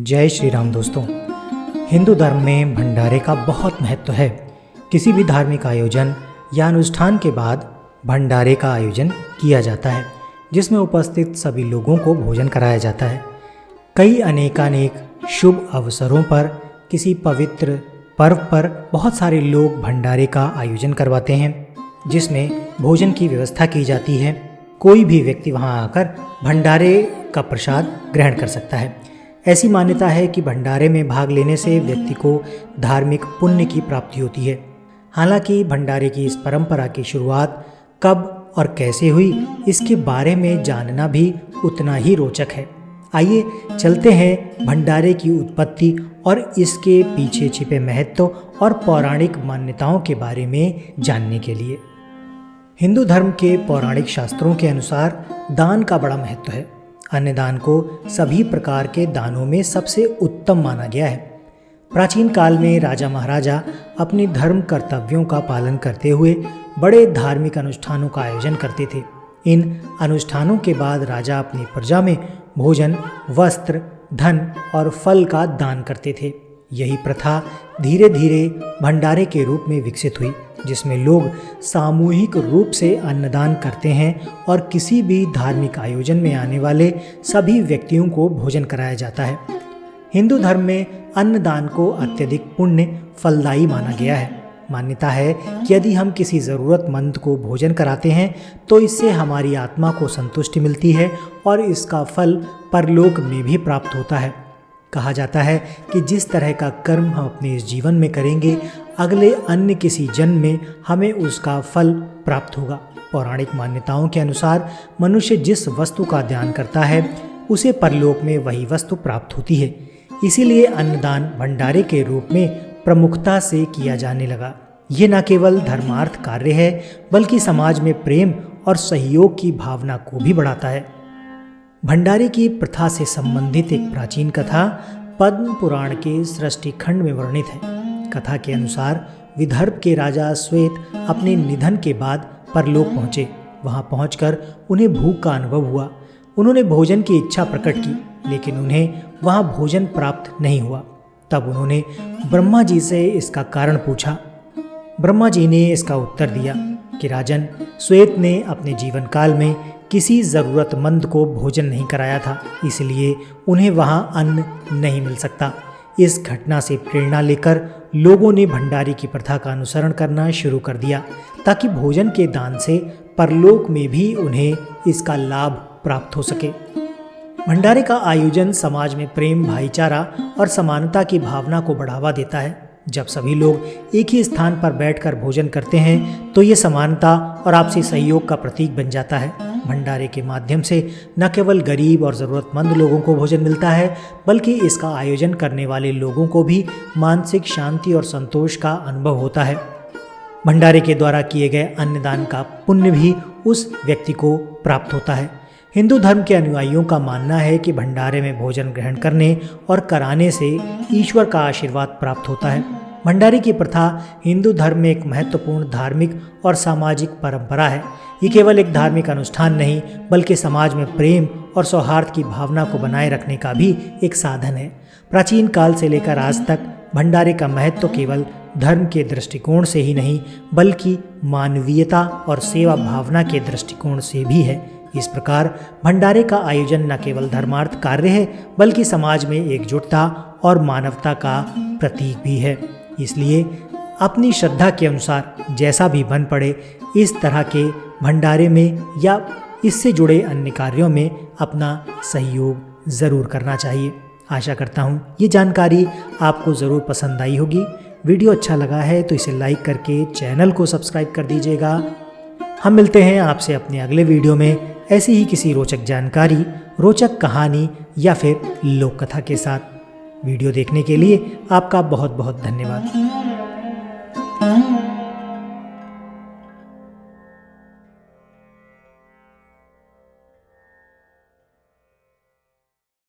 जय श्री राम दोस्तों। हिंदू धर्म में भंडारे का बहुत महत्व है। किसी भी धार्मिक आयोजन या अनुष्ठान के बाद भंडारे का आयोजन किया जाता है, जिसमें उपस्थित सभी लोगों को भोजन कराया जाता है। कई अनेकानेक शुभ अवसरों पर, किसी पवित्र पर्व पर बहुत सारे लोग भंडारे का आयोजन करवाते हैं, जिसमें भोजन की व्यवस्था की जाती है। कोई भी व्यक्ति वहां आकर भंडारे का प्रसाद ग्रहण कर सकता है। ऐसी मान्यता है कि भंडारे में भाग लेने से व्यक्ति को धार्मिक पुण्य की प्राप्ति होती है। हालांकि भंडारे की इस परंपरा की शुरुआत कब और कैसे हुई, इसके बारे में जानना भी उतना ही रोचक है। आइए चलते हैं भंडारे की उत्पत्ति और इसके पीछे छिपे महत्व और पौराणिक मान्यताओं के बारे में जानने के लिए। हिंदू धर्म के पौराणिक शास्त्रों के अनुसार दान का बड़ा महत्व है। अन्नदान को सभी प्रकार के दानों में सबसे उत्तम माना गया है। प्राचीन काल में राजा महाराजा अपने धर्म कर्तव्यों का पालन करते हुए बड़े धार्मिक अनुष्ठानों का आयोजन करते थे। इन अनुष्ठानों के बाद राजा अपनी प्रजा में भोजन, वस्त्र, धन और फल का दान करते थे। यही प्रथा धीरे धीरे भंडारे के रूप में विकसित हुई, जिसमें लोग सामूहिक रूप से अन्नदान करते हैं और किसी भी धार्मिक आयोजन में आने वाले सभी व्यक्तियों को भोजन कराया जाता है। हिंदू धर्म में अन्नदान को अत्यधिक पुण्य फलदायी माना गया है। मान्यता है कि यदि हम किसी ज़रूरतमंद को भोजन कराते हैं तो इससे हमारी आत्मा को संतुष्टि मिलती है और इसका फल परलोक में भी प्राप्त होता है। कहा जाता है कि जिस तरह का कर्म हम अपने इस जीवन में करेंगे, अगले अन्य किसी जन्म में हमें उसका फल प्राप्त होगा। पौराणिक मान्यताओं के अनुसार मनुष्य जिस वस्तु का ध्यान करता है, उसे परलोक में वही वस्तु प्राप्त होती है। इसीलिए अन्नदान भंडारे के रूप में प्रमुखता से किया जाने लगा। ये न केवल धर्मार्थ कार्य है, बल्कि समाज में प्रेम और सहयोग की भावना को भी बढ़ाता है। भंडारे की प्रथा से संबंधित एक प्राचीन कथा पद्म पुराण के सृष्टि खंड में वर्णित है। कथा के अनुसार विदर्भ के राजा श्वेत अपने निधन के बाद परलोक पहुँचे। वहाँ पहुँचकर उन्हें भूख का अनुभव हुआ। उन्होंने भोजन की इच्छा प्रकट की, लेकिन उन्हें वहाँ भोजन प्राप्त नहीं हुआ। तब उन्होंने ब्रह्मा जी से इसका कारण पूछा। ब्रह्मा जी ने इसका उत्तर दिया कि राजन, श्वेत ने अपने जीवन काल में किसी ज़रूरतमंद को भोजन नहीं कराया था, इसलिए उन्हें वहाँ अन्न नहीं मिल सकता। इस घटना से प्रेरणा लेकर लोगों ने भंडारे की प्रथा का अनुसरण करना शुरू कर दिया, ताकि भोजन के दान से परलोक में भी उन्हें इसका लाभ प्राप्त हो सके। भंडारे का आयोजन समाज में प्रेम, भाईचारा और समानता की भावना को बढ़ावा देता है। जब सभी लोग एक ही स्थान पर बैठकर भोजन करते हैं तो ये समानता और आपसी सहयोग का प्रतीक बन जाता है। भंडारे के माध्यम से न केवल गरीब और ज़रूरतमंद लोगों को भोजन मिलता है, बल्कि इसका आयोजन करने वाले लोगों को भी मानसिक शांति और संतोष का अनुभव होता है। भंडारे के द्वारा किए गए अन्नदान का पुण्य भी उस व्यक्ति को प्राप्त होता है। हिंदू धर्म के अनुयायियों का मानना है कि भंडारे में भोजन ग्रहण करने और कराने से ईश्वर का आशीर्वाद प्राप्त होता है। भंडारे की प्रथा हिंदू धर्म में एक महत्वपूर्ण धार्मिक और सामाजिक परंपरा है। ये केवल एक धार्मिक अनुष्ठान नहीं, बल्कि समाज में प्रेम और सौहार्द की भावना को बनाए रखने का भी एक साधन है। प्राचीन काल से लेकर आज तक भंडारे का महत्व केवल धर्म के दृष्टिकोण से ही नहीं, बल्कि मानवीयता और सेवा भावना के दृष्टिकोण से भी है। इस प्रकार भंडारे का आयोजन न केवल धर्मार्थ कार्य है, बल्कि समाज में एकजुटता और मानवता का प्रतीक भी है। इसलिए अपनी श्रद्धा के अनुसार जैसा भी बन पड़े, इस तरह के भंडारे में या इससे जुड़े अन्य कार्यों में अपना सहयोग ज़रूर करना चाहिए। आशा करता हूँ ये जानकारी आपको ज़रूर पसंद आई होगी। वीडियो अच्छा लगा है तो इसे लाइक करके चैनल को सब्सक्राइब कर दीजिएगा। हम मिलते हैं आपसे अपने अगले वीडियो में ऐसी ही किसी रोचक जानकारी, रोचक कहानी या फिर लोक कथा के साथ। वीडियो देखने के लिए आपका बहुत बहुत धन्यवाद।